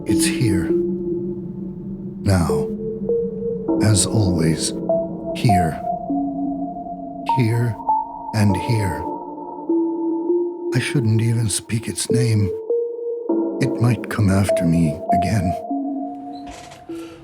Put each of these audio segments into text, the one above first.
It's here. Now. As always. Here. Here and here. I shouldn't even speak its name. It might come after me again.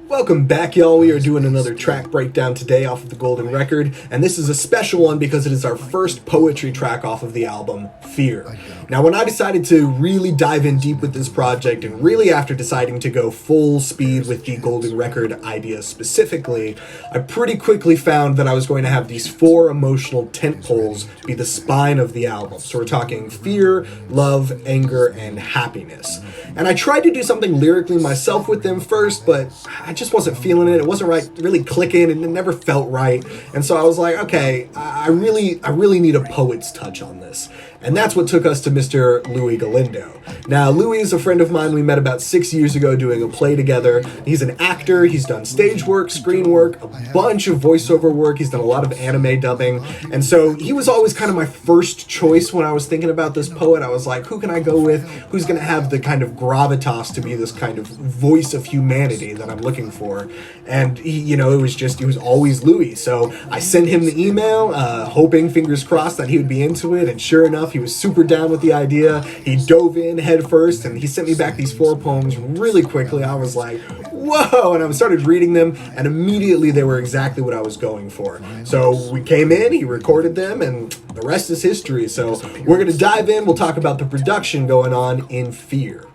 Welcome back, y'all. We are doing another track breakdown today off of the Golden Record, and this is a special one because it is our first poetry track off of the album, Fear. Now, when I decided to really dive in deep with this project, and really after deciding to go full speed with the Golden Record idea specifically, I pretty quickly found that I was going to have these 4 emotional tentpoles be the spine of the album. So we're talking fear, love, anger, and happiness. And I tried to do something lyrically myself with them first, but I just wasn't feeling it. It wasn't really clicking, and it never felt right. And so I was like, okay, I really need a poet's touch on this. And that's what took us to Mr. Louis Galindo. Now, Louis is a friend of mine. We met about 6 years ago doing a play together. He's an actor. He's done stage work, screen work, a bunch of voiceover work. He's done a lot of anime dubbing. And so he was always kind of my first choice when I was thinking about this poet. I was like, who can I go with? Who's going to have the kind of gravitas to be this kind of voice of humanity that I'm looking for? And he, it was always Louis. So I sent him the email, hoping, fingers crossed, that he would be into it. And sure enough, he was super down with the idea. He dove in head first, and he sent me back these 4 poems really quickly. I was like, whoa! And I started reading them, and immediately they were exactly what I was going for. So we came in, he recorded them, and the rest is history. So we're going to dive in. We'll talk about the production going on in Fear.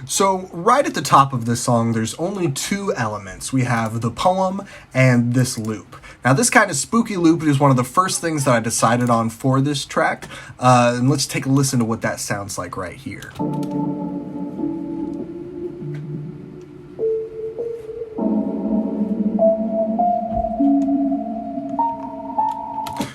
So right at the top of this song, there's only 2 elements. We have the poem and this loop. Now, this kind of spooky loop is one of the first things that I decided on for this track. And let's take a listen to what that sounds like right here.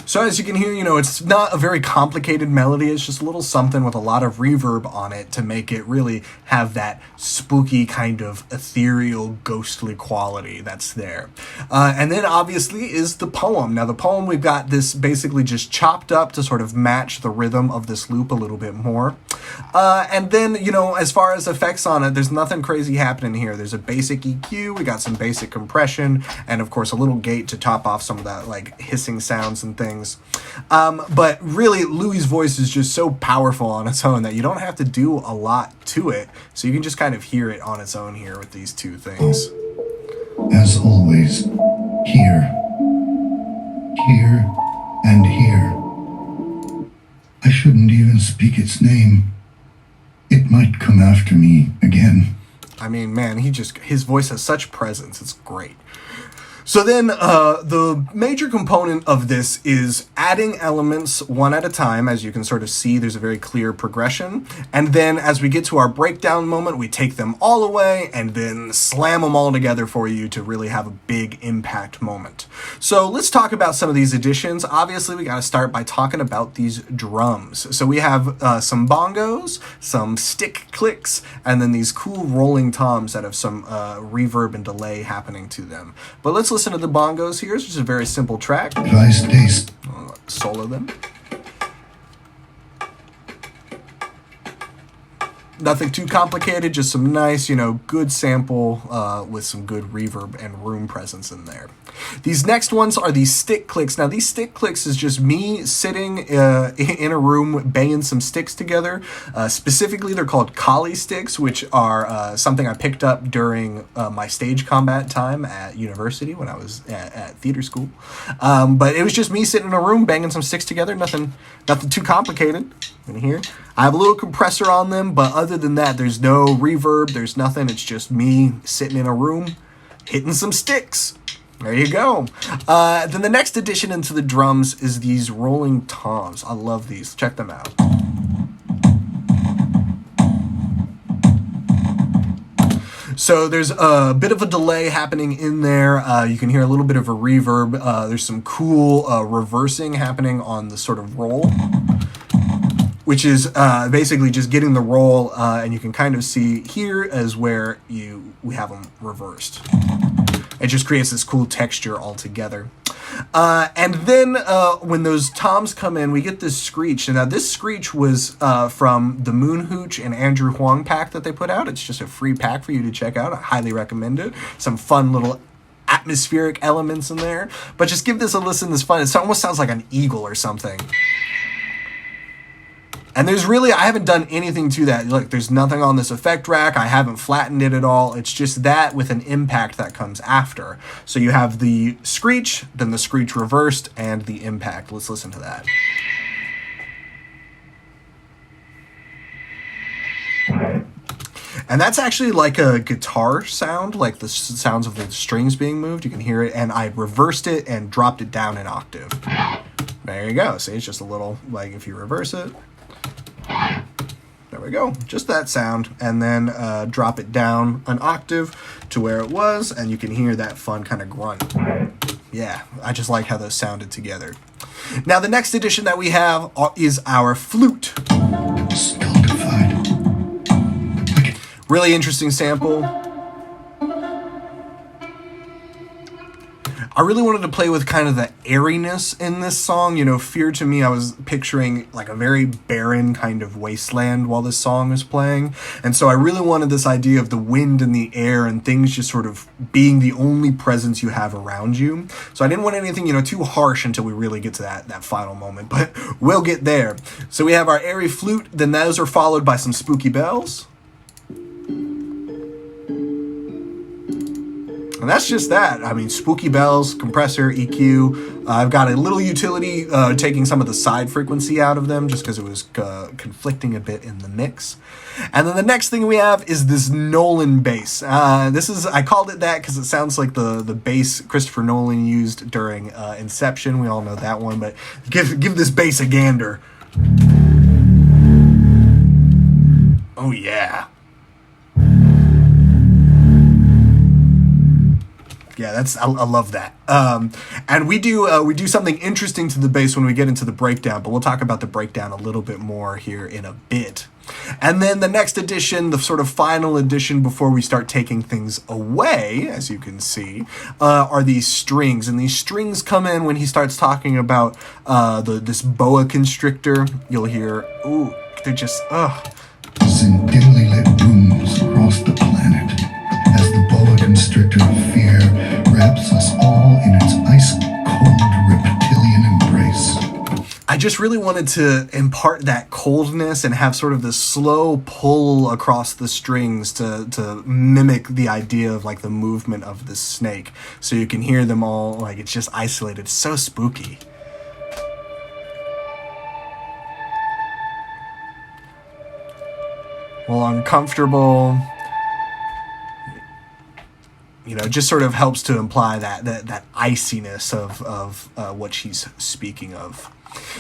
So as you can hear, it's not a very complicated melody. It's just a little something with a lot of reverb on it to make it really have that spooky kind of ethereal, ghostly quality that's there. And then obviously is the poem. Now the poem, we've got this basically just chopped up to sort of match the rhythm of this loop a little bit more. And then, as far as effects on it, there's nothing crazy happening here. There's a basic EQ, we got some basic compression, and of course a little gate to top off some of that like hissing sounds and things. But really, Louis' voice is just so powerful on its own that you don't have to do a lot to it. So you can just kind of hear it on its own here with these 2 things. As always, here. Here and here. I shouldn't even speak its name. It might come after me again. I mean, man, his voice has such presence. It's great. So then the major component of this is adding elements one at a time. As you can sort of see, there's a very clear progression. And then as we get to our breakdown moment, we take them all away and then slam them all together for you to really have a big impact moment. So let's talk about some of these additions. Obviously, we got to start by talking about these drums. So we have some bongos, some stick clicks, and then these cool rolling toms that have some reverb and delay happening to them. But let's listen to the bongos here. It's just a very simple track. Solo them. Nothing too complicated, just some nice, good sample with some good reverb and room presence in there. These next ones are these stick clicks. Now, these stick clicks is just me sitting in a room banging some sticks together. Specifically, they're called collie sticks, which are something I picked up during my stage combat time at university when I was at theater school. But it was just me sitting in a room banging some sticks together. Nothing too complicated in here. I have a little compressor on them, but other than that, there's no reverb, there's nothing. It's just me sitting in a room hitting some sticks. There you go. Then the next addition into the drums is these rolling toms. I love these. Check them out. So there's a bit of a delay happening in there. You can hear a little bit of a reverb. There's some cool reversing happening on the sort of roll, which is basically just getting the roll, and you can kind of see here is where we have them reversed. It just creates this cool texture altogether. And then when those toms come in, we get this screech. And now this screech was from the Moon Hooch and Andrew Huang pack that they put out. It's just a free pack for you to check out. I highly recommend it. Some fun little atmospheric elements in there. But just give this a listen. This fun. It almost sounds like an eagle or something. And there's really, I haven't done anything to that. Look, there's nothing on this effect rack. I haven't flattened it at all. It's just that with an impact that comes after. So you have the screech, then the screech reversed, and the impact. Let's listen to that. And that's actually like a guitar sound, like the sounds of the strings being moved. You can hear it. And I reversed it and dropped it down an octave. There you go. See, it's just a little, like if you reverse it. There we go. Just that sound. And then drop it down an octave to where it was. And you can hear that fun kind of grunt. Yeah, I just like how those sounded together. Now, the next addition that we have is our flute. Stultified. Really interesting sample. I really wanted to play with kind of the airiness in this song. You know, Fear to me, I was picturing like a very barren kind of wasteland while this song is playing. And so I really wanted this idea of the wind and the air and things just sort of being the only presence you have around you. So I didn't want anything, you know, too harsh until we really get to that final moment, but we'll get there. So we have our airy flute, then those are followed by some spooky bells. And that's just that. I mean, spooky bells, compressor, EQ. I've got a little utility taking some of the side frequency out of them just because it was conflicting a bit in the mix. And then the next thing we have is this Nolan Base. I called it that because it sounds like the bass Christopher Nolan used during Inception. We all know that one, but give this bass a gander. Oh yeah. Yeah, I love that. And we do something interesting to the bass when we get into the breakdown, but we'll talk about the breakdown a little bit more here in a bit. And then the next addition, the sort of final addition before we start taking things away, as you can see, are these strings. And these strings come in when he starts talking about this boa constrictor. You'll hear, ooh, they're just, Send dimly lit rooms across the planet as the boa constrictor of fear wraps us all in its ice-cold reptilian embrace. I just really wanted to impart that coldness and have sort of this slow pull across the strings to mimic the idea of like the movement of the snake. So you can hear them all, like it's just isolated. It's so spooky. Well, uncomfortable. You know, just sort of helps to imply that iciness of what she's speaking of.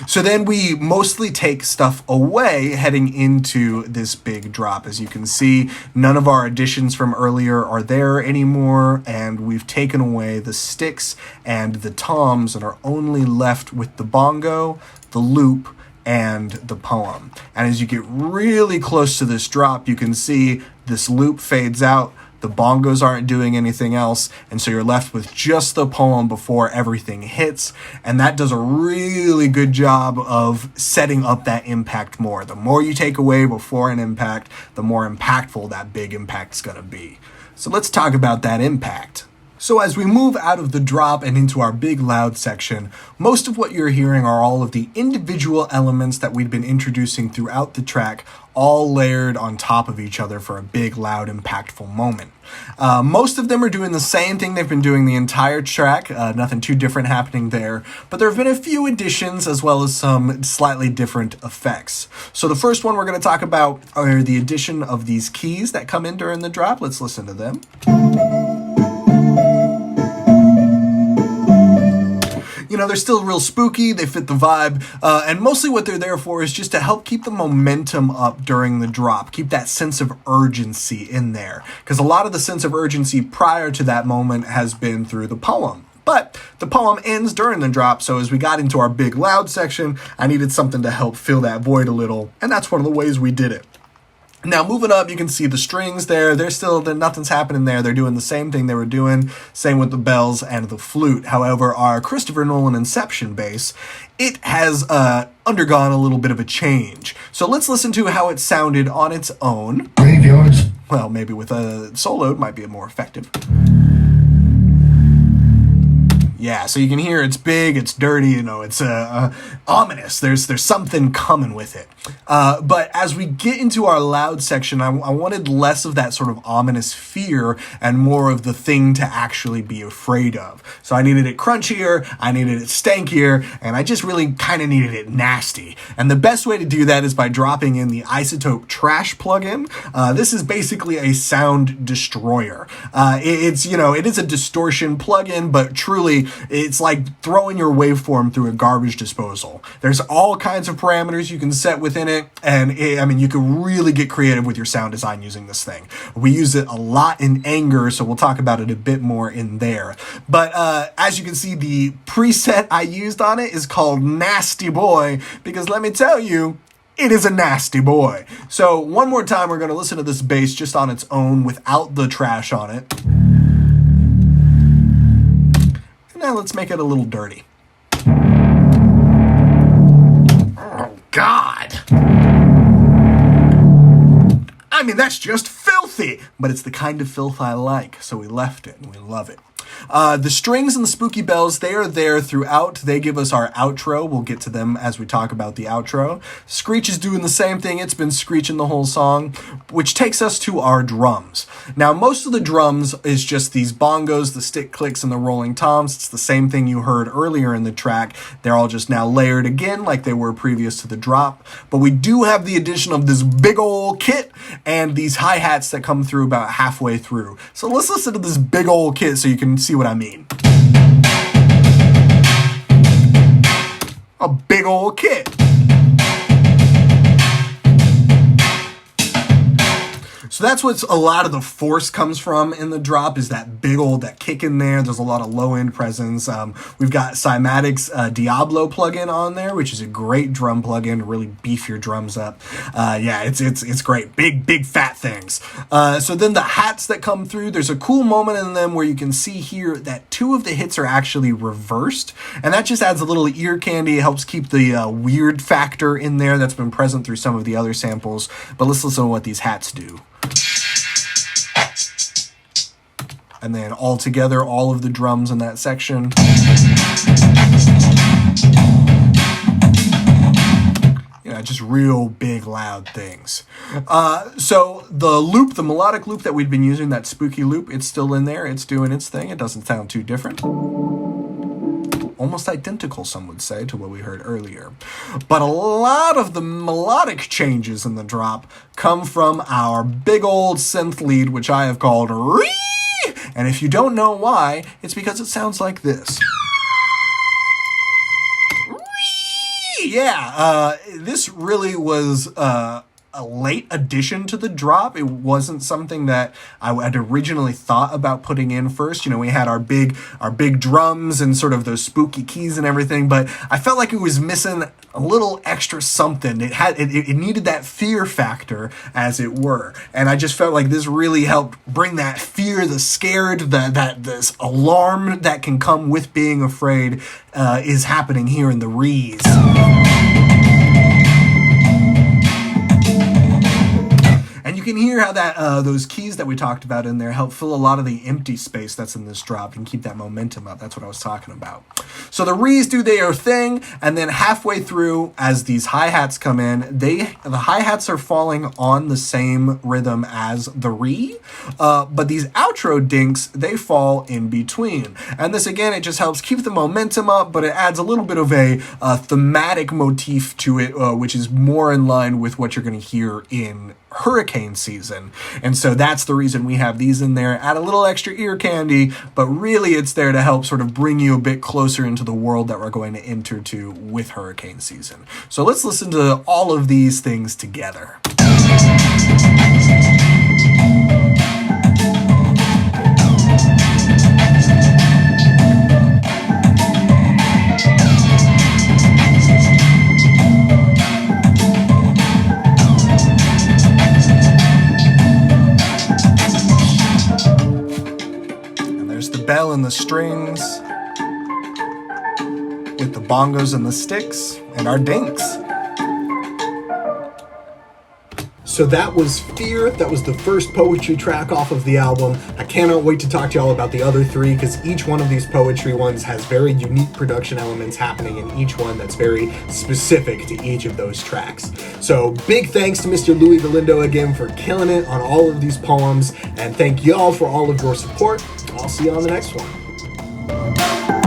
So then we mostly take stuff away heading into this big drop. As you can see, none of our additions from earlier are there anymore, and we've taken away the sticks and the toms and are only left with the bongo, the loop, and the poem. And as you get really close to this drop, you can see this loop fades out. The bongos aren't doing anything else, and so you're left with just the poem before everything hits, and that does a really good job of setting up that impact more. The more you take away before an impact, the more impactful that big impact's gonna be. So let's talk about that impact. So as we move out of the drop and into our big loud section, most of what you're hearing are all of the individual elements that we've been introducing throughout the track, all layered on top of each other for a big, loud, impactful moment. Most of them are doing the same thing they've been doing the entire track, nothing too different happening there, but there have been a few additions as well as some slightly different effects. So the first one we're going to talk about are the addition of these keys that come in during the drop. Let's listen to them. You know, they're still real spooky, they fit the vibe, and mostly what they're there for is just to help keep the momentum up during the drop, keep that sense of urgency in there, because a lot of the sense of urgency prior to that moment has been through the poem. But the poem ends during the drop, so as we got into our big loud section, I needed something to help fill that void a little, and that's one of the ways we did it. Now, moving up, you can see the strings there. Nothing's happening there. They're doing the same thing they were doing. Same with the bells and the flute. However, our Christopher Nolan Inception bass, it has undergone a little bit of a change. So let's listen to how it sounded on its own. Graveyards. Well, maybe with a solo, it might be more effective. Yeah, so you can hear it's big, it's dirty, it's ominous. There's something coming with it. But as we get into our loud section, I wanted less of that sort of ominous fear and more of the thing to actually be afraid of. So I needed it crunchier, I needed it stankier, and I just really kind of needed it nasty. And the best way to do that is by dropping in the Isotope Trash plugin. This is basically a sound destroyer. It is a distortion plugin, but truly, it's like throwing your waveform through a garbage disposal. There's all kinds of parameters you can set within it, and you can really get creative with your sound design using this thing. We use it a lot in Anger, so we'll talk about it a bit more in there. But as you can see, the preset I used on it is called Nasty Boy, because let me tell you, it is a nasty boy. So one more time, we're going to listen to this bass just on its own without the trash on it. Now let's make it a little dirty. Oh, God. I mean, that's just filthy, but it's the kind of filth I like, so we left it, and we love it. The strings and the spooky bells, they are there throughout. They give us our outro. We'll get to them as we talk about the outro. Screech is doing the same thing. It's been screeching the whole song, which takes us to our drums. Now, most of the drums is just these bongos, the stick clicks, and the rolling toms. It's the same thing you heard earlier in the track. They're all just now layered again like they were previous to the drop. But we do have the addition of this big old kit and these hi-hats that come through about halfway through. So let's listen to this big old kit so you can see what I mean. A big old kit. So that's what a lot of the force comes from in the drop, is that big old, that kick in there. There's a lot of low end presence. We've got Cymatic's Diablo plugin on there, which is a great drum plugin to really beef your drums up. It's great. Big fat things. So then the hats that come through, there's a cool moment in them where you can see here that two of the hits are actually reversed. And that just adds a little ear candy. It helps keep the weird factor in there that's been present through some of the other samples. But let's listen to what these hats do. And then all together, all of the drums in that section. Just real big, loud things. So the loop, the melodic loop that we'd been using, that spooky loop, it's still in there. It's doing its thing. It doesn't sound too different. Almost identical, some would say, to what we heard earlier. But a lot of the melodic changes in the drop come from our big old synth lead, which I have called Ree! And if you don't know why, it's because it sounds like this. Yeah, this really was a late addition to the drop. It wasn't something that I had originally thought about putting in first. We had our big drums and sort of those spooky keys and everything, but I felt like it was missing a little extra something. It needed that fear factor, as it were. And I just felt like this really helped bring that fear, the scared, this alarm that can come with being afraid is happening here in the Rees. And you can hear how that those keys that we talked about in there help fill a lot of the empty space that's in this drop and keep that momentum up. That's what I was talking about. So the Rees do their thing, and then halfway through, as these hi-hats come in, the hi-hats are falling on the same rhythm as the Ree, but these outro dinks, they fall in between. And this, again, it just helps keep the momentum up, but it adds a little bit of a thematic motif to it, which is more in line with what you're going to hear in hurricane season. And so that's the reason we have these in there. Add a little extra ear candy, but really it's there to help sort of bring you a bit closer into the world that we're going to enter to with hurricane season. So let's listen to all of these things together. bell and the strings, with the bongos and the sticks, and our dinks. So that was Fear. That was the first poetry track off of the album. I cannot wait to talk to y'all about the other three, because each one of these poetry ones has very unique production elements happening in each one that's very specific to each of those tracks. So big thanks to Mr. Louis Galindo again for killing it on all of these poems, and thank y'all for all of your support. I'll see you on the next one.